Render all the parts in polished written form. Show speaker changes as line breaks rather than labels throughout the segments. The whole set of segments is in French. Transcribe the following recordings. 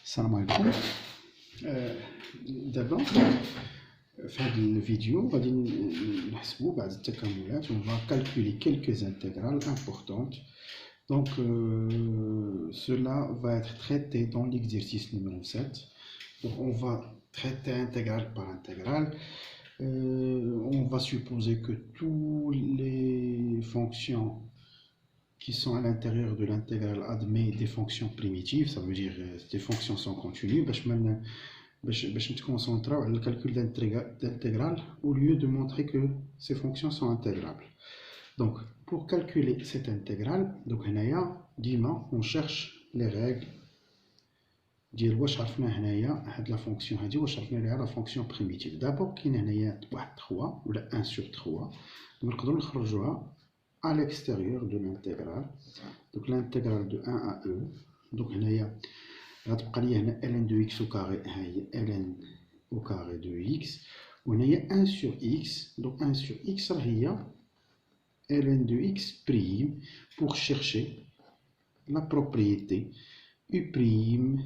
السلام عليكم. دابا في هذه الفيديو غادي نحسبوا بعض التكاملات. on va calculer quelques intégrales importantes. Donc cela va être traité dans l'exercice numéro 7. Donc on va traiter intégrale par intégrale. On va supposer que toutes les fonctions qui sont à l'intérieur de l'intégrale admet des fonctions primitives, ça veut dire des fonctions sont continues. باش نتكونسونطراو على الكالكول d'intégrale au lieu de montrer que ces fonctions sont intégrables. Donc pour calculer cette intégrale, donc هنايا ديما on cherche les règles ديال واش عرفنا هنايا هاد لا فونكسيون هادي واش عرفنا ليها لا فونكسيون بريميتيف. دابور كاين هنايا واحد 3 ولا 1 sur 3 نقدروا نخرجوها à l'extérieur de l'intégrale. Donc l'intégrale de 1 à e. Donc هنايا غتبقى لي هنا ln de x au carré ها هي ln au carré de x وهنايا 1 sur x. Donc 1 sur x راه هي ln de x prime pour chercher la propriété u prime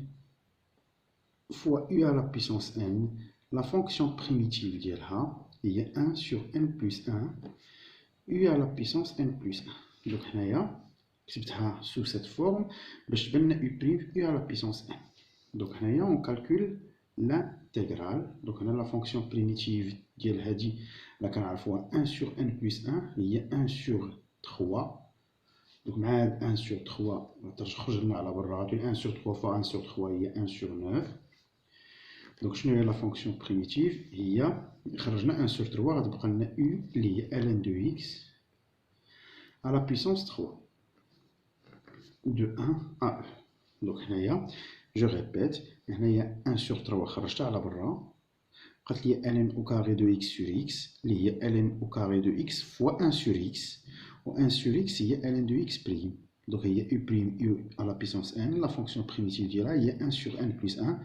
fois u à la puissance n. La fonction primitive ديالها هي 1 sur n plus 1 u à la puissance n plus 1. Donc هنايا كتبتها sous cette forme باش تبان لنا u prime u à la puissance n. Donc هنايا on calcule l'intégrale. Donc هنا la fonction primitive ديال هادي لا كنعرفوها 1 sur n plus 1 هي 1 sur 3. Donc مع هاد 1 sur 3 غتخرج لنا على برا غتولي 1 sur 3 fois 1 sur 3 هي 1 sur 9. Donc شنو هي la fonction primitive هي خرجنا 1 sur 3 غتبقى لنا u اللي هي ln de x à la puissance 3 de 1 à e. Donc هنايا je répète هنايا 1 sur 3 خرجتها على برا بقات لي ln au carré de x sur x اللي هي ln au carré de x fois 1 sur x و 1 sur x هي ln de x prime. Donc هي u prime u à la puissance n. La fonction primitive ديالها هي 1 sur n plus 1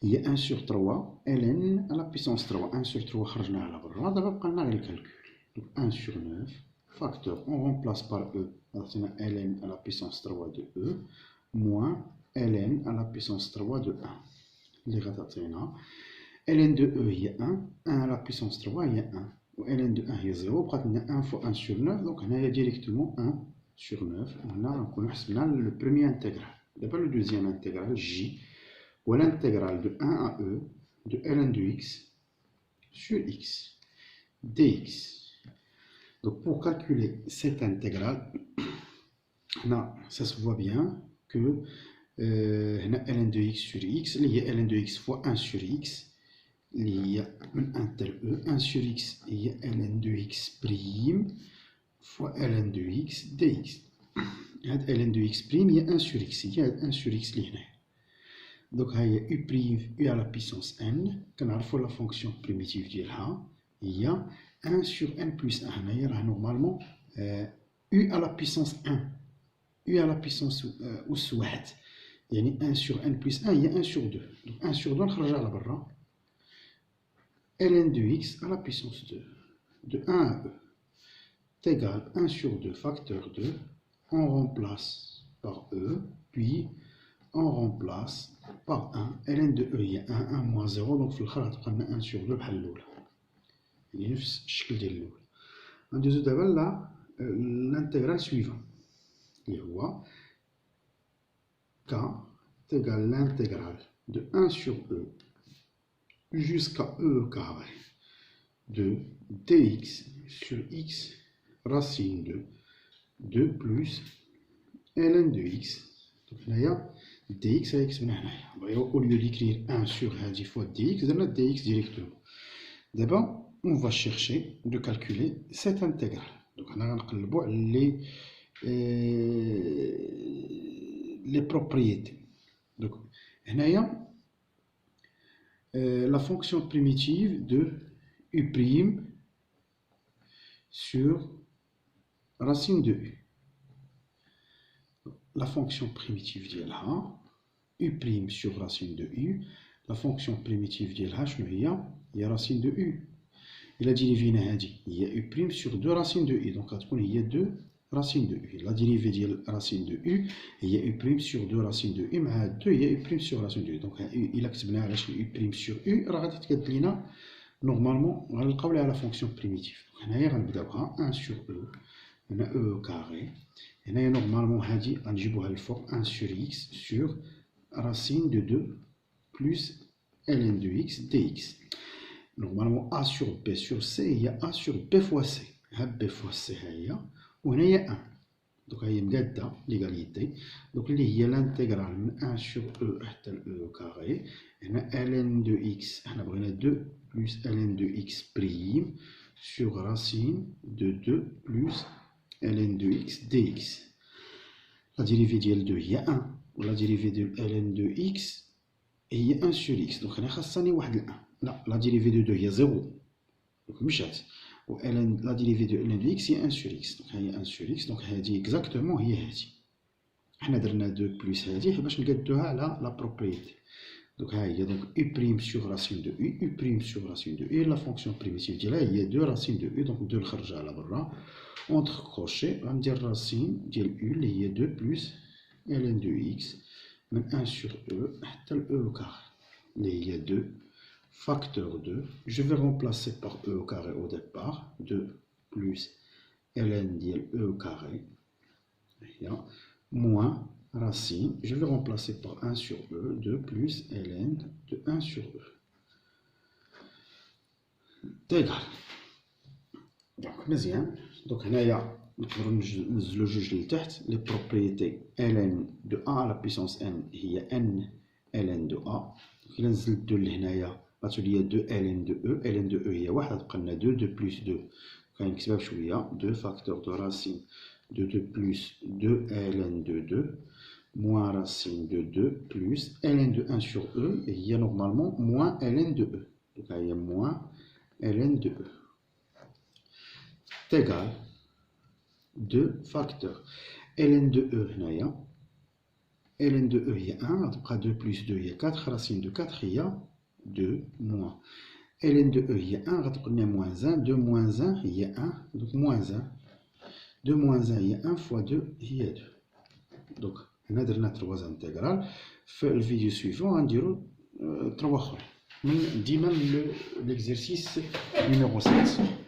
هي 1 sur 3 ln à la puissance 3. 1 sur 3 خرجناها على برا. دابا بقى لنا غير الكالكول. Donc 1 sur 9 facteur on remplace par e غتعطينا ln à la puissance 3 de e moins ln à la puissance 3 de 1 اللي غتعطينا ln de e هي 1 1 à la puissance 3 هي 1 و ln de 1 هي 0. بقات لنا 1 fois 1 sur 9. donc هنايا ديريكتومون 1 sur 9. وهنا غنكونو حسبنا le premier intégral. دابا le deuxième intégral j ou l'intégrale de 1 à e de ln de x sur x dx. Donc pour calculer cette intégrale, ça se voit bien que ln de x sur x, il y a ln de x fois 1 sur x, il y a un tel e, 1 sur x, il y a ln de x prime fois ln de x dx. ln de x prime, il y a 1 sur x, il y a 1 sur x linéaire. Donc il y a u prime u à la puissance n, كنعرفوا la fonction primitive ديالها هي 1 sur n plus 1. هنايا normalement u à la puissance 1 u à la puissance أس واحد يعني 1 sur n plus 1 هي 1 sur 2. donc 1 sur 2 نخرجها على برا ln de x à la puissance 2 de 1 à e égale 1 sur 2 facteur 2. on remplace par e puis on remplace par 1 ln de e هي 1 1 moins 0. donc في الآخر غتبقى لنا 1 sur 2 بحال الأولى يعني نفس الشكل ديال الأولى. غندوزو دابا لا l'intégral suivant اللي هو k égale l'intégrale de 1 sur e jusqu'à e carré de dx sur x racine de 2 plus ln de x. donc هنايا dx هي كتبنا هنايا au lieu d'écrire 1 sur هادي fois dx درنا dx directement. دابا on va chercher de calculer cette intégrale. donc هنا غنقلبوا على les propriétés. donc هنايا la fonction primitive de u prime sur racine de u. la fonction primitive ديالها u prime sur racine de u. la fonction primitive ديالها شنو هي racine de u. إلا ديريفينا هادي هي u prime sur 2 racine de u. donc غتكون هي 2 racine de u. La dérivée de racine de u هي u' sur 2 racine de u مع 2 هي u' sur racine de u. Donc إلا كتبنا علاش u' sur u راه غادي تكتب لنا نورمالمون غنلقاو لها لا فونكسيون بريميتيف. هنايا غنبداوها 1 sur e هنا e carré. هنايا نورمالمون هادي غنجيبوها للفوق 1 sur x sur racine de 2 plus ln de x dx. Normalement a sur b sur c هي a sur b fois c. ها b fois c هي وهنايا 1. Donc هي مقادة ليغاليتي. Donc اللي هي l'intégral من 1 sur e حتى e carré. هنا ln de x حنا بغينا 2 plus ln de x prime sur racine de 2 plus ln de x dx. La dérivée ديال 2 هي 1 و la dérivée de ln de x هي 1 sur x. Donc هنا خاصني واحد ال 1. لا la dérivée de 2 هي 0. Donc مشات. و la dérivée de ln de x هي 1 sur x. Donc هي 1 sur x. Donc هادي exactement هي هادي. حنا درنا 2 plus هادي باش نقادوها على la propriété. Donc ها هي donc u' sur racine de u, u' sur racine de u. La fonction primitive ديالها هي 2 racine de u. Donc 2 نخرجها على برا. Entre crochet غندير racine ديال u اللي هي 2 plus ln de x من 1 sur e حتى ل e au carré اللي هي 2 facteur 2. Je vais remplacer par e au carré au départ. 2 plus ln ديال e au carré moins racine. Je vais remplacer par 1 sur e. 2 plus ln de 1 sur e. égal. Donc مزيان. Donc هنايا نقدروا ننزلوا جوج لتحت. Les propriétés ln de a à la puissance n هي n ln de a. إلا نزلت 2 لهنايا غتولي ليا 2 ln de e. ln de e هي واحد تبقى لنا 2 2 plus 2 غنكتبها بشويه 2 facteur de racine de 2 plus 2 ln de 2 moins racine de 2 plus ln de 1 sur e هي normalement moins ln de e. Donc هي moins ln de e égal 2 facteurs ln de e هنايا ln de e هي 1 غتبقى 2 plus 2 هي 4 racine de 4 هي 2 moins ln de e هي 1 غتبقى لنا moins 1 2 moins 1 هي 1 donc moins 1 2 moins 1 هي 1 fois 2 هي 2. donc هنا درنا 3 انتغرال. في الفيديو سويفون غنديرو 3 اخرين من ديما l'exercice numéro 7.